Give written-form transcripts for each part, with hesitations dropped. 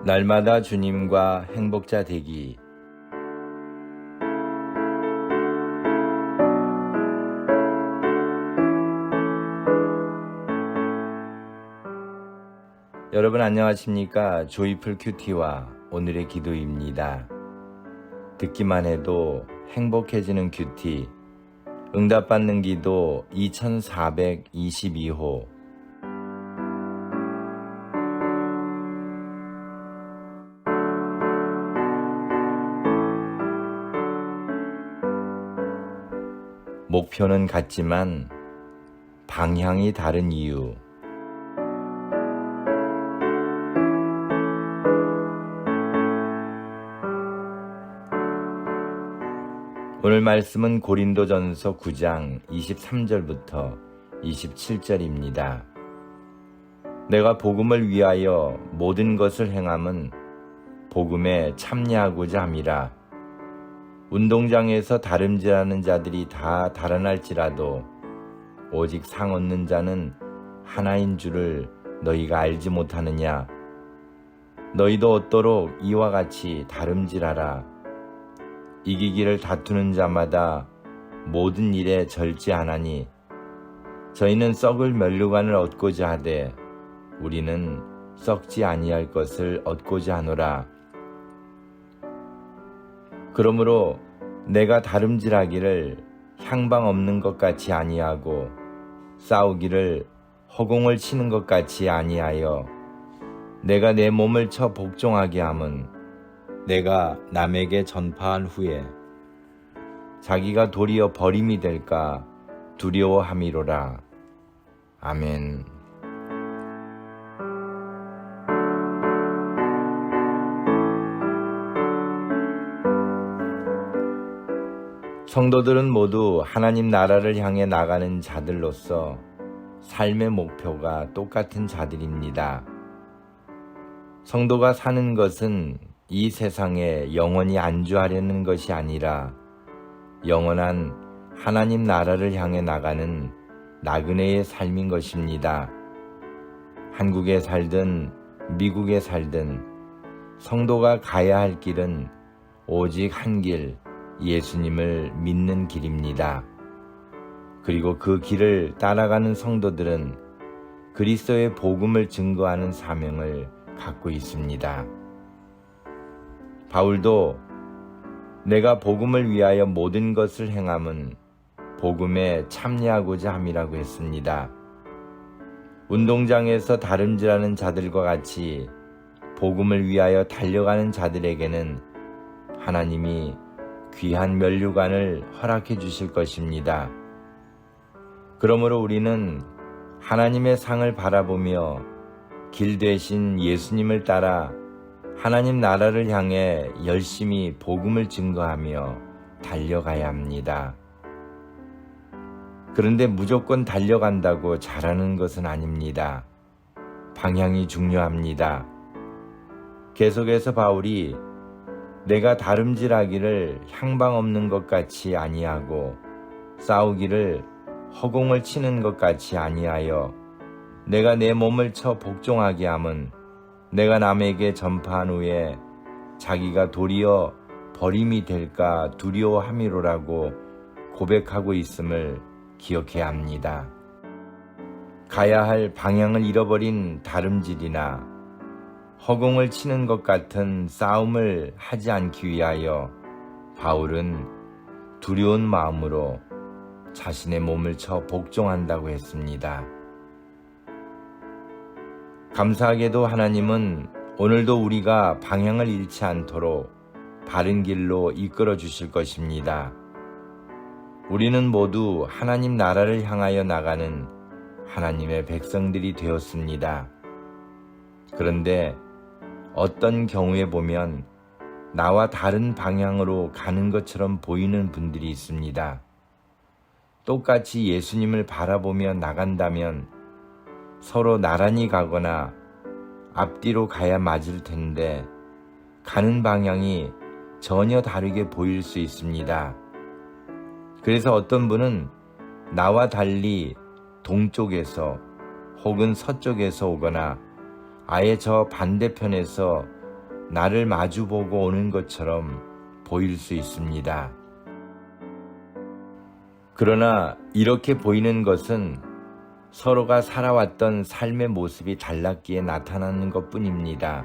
날마다 주님과 행복자 되기. 여러분 안녕하십니까? 조이풀 큐티와 오늘의 기도입니다. 듣기만 해도 행복해지는 큐티, 응답받는 기도 2422호. 목표는 같지만 방향이 다른 이유. 오늘 말씀은 고린도전서 9장 23절부터 27절입니다. 내가 복음을 위하여 모든 것을 행함은 복음에 참여하고자 함이라. 운동장에서 다름질하는 자들이 다 달아날지라도 오직 상 얻는 자는 하나인 줄을 너희가 알지 못하느냐. 너희도 얻도록 이와 같이 다름질하라. 이기기를 다투는 자마다 모든 일에 절제하나니 저희는 썩을 면류관을 얻고자 하되 우리는 썩지 아니할 것을 얻고자 하노라. 그러므로 내가 다름질하기를 향방 없는 것 같이 아니하고 싸우기를 허공을 치는 것 같이 아니하여 내가 내 몸을 쳐 복종하게 함은 내가 남에게 전파한 후에 자기가 도리어 버림이 될까 두려워함이로라. 아멘. 성도들은 모두 하나님 나라를 향해 나가는 자들로서 삶의 목표가 똑같은 자들입니다. 성도가 사는 것은 이 세상에 영원히 안주하려는 것이 아니라 영원한 하나님 나라를 향해 나가는 나그네의 삶인 것입니다. 한국에 살든 미국에 살든 성도가 가야 할 길은 오직 한 길, 예수님을 믿는 길입니다. 그리고 그 길을 따라가는 성도들은 그리스도의 복음을 증거하는 사명을 갖고 있습니다. 바울도 내가 복음을 위하여 모든 것을 행함은 복음에 참여하고자 함이라고 했습니다. 운동장에서 다름질하는 자들과 같이 복음을 위하여 달려가는 자들에게는 하나님이 귀한 면류관을 허락해 주실 것입니다. 그러므로 우리는 하나님의 상을 바라보며 길 되신 예수님을 따라 하나님 나라를 향해 열심히 복음을 증거하며 달려가야 합니다. 그런데 무조건 달려간다고 잘하는 것은 아닙니다. 방향이 중요합니다. 계속해서 바울이 내가 다름질하기를 향방 없는 것 같이 아니하고 싸우기를 허공을 치는 것 같이 아니하여 내가 내 몸을 쳐 복종하게 함은 내가 남에게 전파한 후에 자기가 도리어 버림이 될까 두려워함이로라고 고백하고 있음을 기억해야 합니다. 가야 할 방향을 잃어버린 다름질이나 허공을 치는 것 같은 싸움을 하지 않기 위하여 바울은 두려운 마음으로 자신의 몸을 쳐 복종한다고 했습니다. 감사하게도 하나님은 오늘도 우리가 방향을 잃지 않도록 바른 길로 이끌어 주실 것입니다. 우리는 모두 하나님 나라를 향하여 나가는 하나님의 백성들이 되었습니다. 그런데 어떤 경우에 보면 나와 다른 방향으로 가는 것처럼 보이는 분들이 있습니다. 똑같이 예수님을 바라보며 나간다면 서로 나란히 가거나 앞뒤로 가야 맞을 텐데 가는 방향이 전혀 다르게 보일 수 있습니다. 그래서 어떤 분은 나와 달리 동쪽에서 혹은 서쪽에서 오거나 아예 저 반대편에서 나를 마주보고 오는 것처럼 보일 수 있습니다. 그러나 이렇게 보이는 것은 서로가 살아왔던 삶의 모습이 달랐기에 나타나는 것뿐입니다.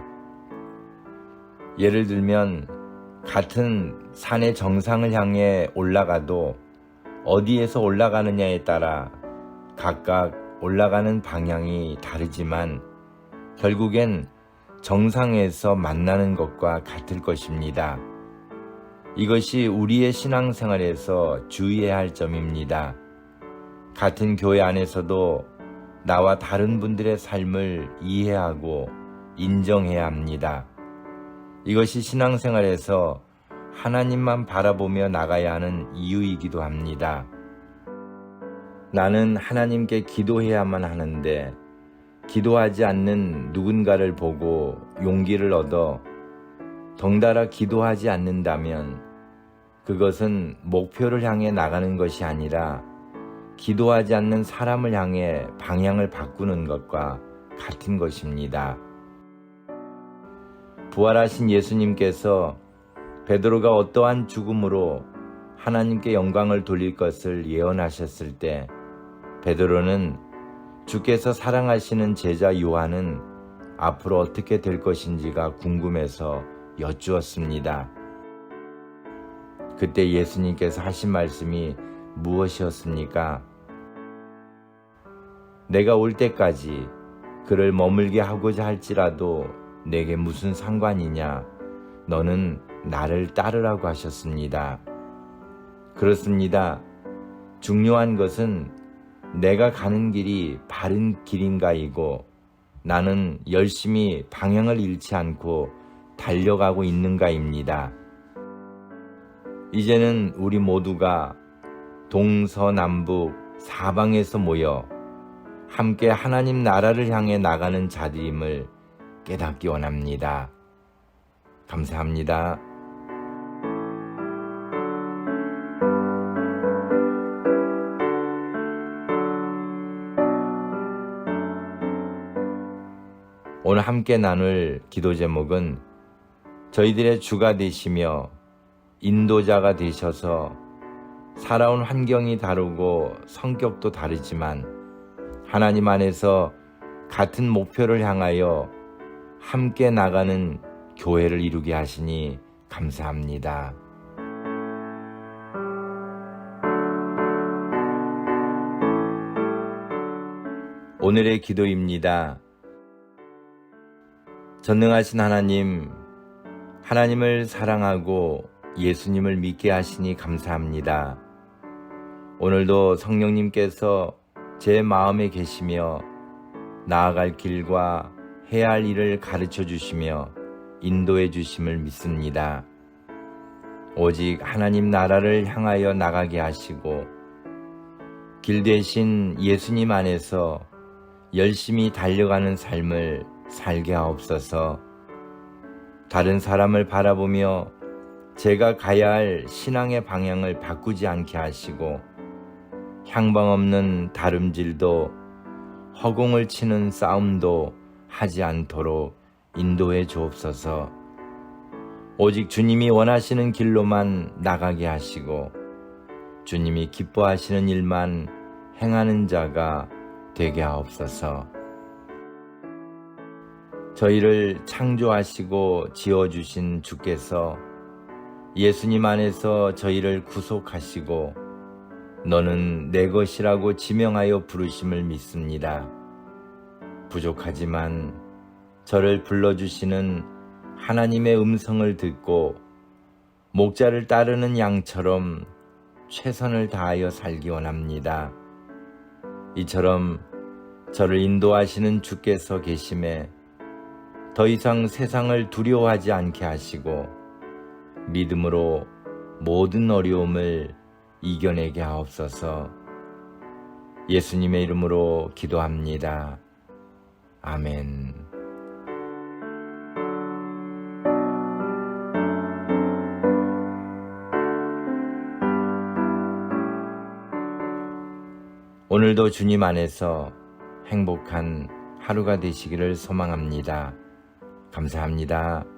예를 들면 같은 산의 정상을 향해 올라가도 어디에서 올라가느냐에 따라 각각 올라가는 방향이 다르지만 결국엔 정상에서 만나는 것과 같을 것입니다. 이것이 우리의 신앙생활에서 주의해야 할 점입니다. 같은 교회 안에서도 나와 다른 분들의 삶을 이해하고 인정해야 합니다. 이것이 신앙생활에서 하나님만 바라보며 나가야 하는 이유이기도 합니다. 나는 하나님께 기도해야만 하는데 기도하지 않는 누군가를 보고 용기를 얻어 덩달아 기도하지 않는다면 그것은 목표를 향해 나가는 것이 아니라 기도하지 않는 사람을 향해 방향을 바꾸는 것과 같은 것입니다. 부활하신 예수님께서 베드로가 어떠한 죽음으로 하나님께 영광을 돌릴 것을 예언하셨을 때 베드로는 주께서 사랑하시는 제자 요한은 앞으로 어떻게 될 것인지가 궁금해서 여쭈었습니다. 그때 예수님께서 하신 말씀이 무엇이었습니까? 내가 올 때까지 그를 머물게 하고자 할지라도 내게 무슨 상관이냐? 너는 나를 따르라고 하셨습니다. 그렇습니다. 중요한 것은 내가 가는 길이 바른 길인가이고 나는 열심히 방향을 잃지 않고 달려가고 있는가입니다. 이제는 우리 모두가 동서남북 사방에서 모여 함께 하나님 나라를 향해 나가는 자들임을 깨닫기 원합니다. 감사합니다. 오늘 함께 나눌 기도 제목은 저희들의 주가 되시며 인도자가 되셔서 살아온 환경이 다르고 성격도 다르지만 하나님 안에서 같은 목표를 향하여 함께 나가는 교회를 이루게 하시니 감사합니다. 오늘의 기도입니다. 전능하신 하나님, 하나님을 사랑하고 예수님을 믿게 하시니 감사합니다. 오늘도 성령님께서 제 마음에 계시며 나아갈 길과 해야 할 일을 가르쳐 주시며 인도해 주심을 믿습니다. 오직 하나님 나라를 향하여 나가게 하시고 길 대신 예수님 안에서 열심히 달려가는 삶을 살게 하옵소서. 다른 사람을 바라보며 제가 가야 할 신앙의 방향을 바꾸지 않게 하시고 향방 없는 다름질도 허공을 치는 싸움도 하지 않도록 인도해 주옵소서. 오직 주님이 원하시는 길로만 나가게 하시고 주님이 기뻐하시는 일만 행하는 자가 되게 하옵소서. 저희를 창조하시고 지어주신 주께서 예수님 안에서 저희를 구속하시고 너는 내 것이라고 지명하여 부르심을 믿습니다. 부족하지만 저를 불러주시는 하나님의 음성을 듣고 목자를 따르는 양처럼 최선을 다하여 살기 원합니다. 이처럼 저를 인도하시는 주께서 계심에 더 이상 세상을 두려워하지 않게 하시고 믿음으로 모든 어려움을 이겨내게 하옵소서. 예수님의 이름으로 기도합니다. 아멘. 오늘도 주님 안에서 행복한 하루가 되시기를 소망합니다. 감사합니다.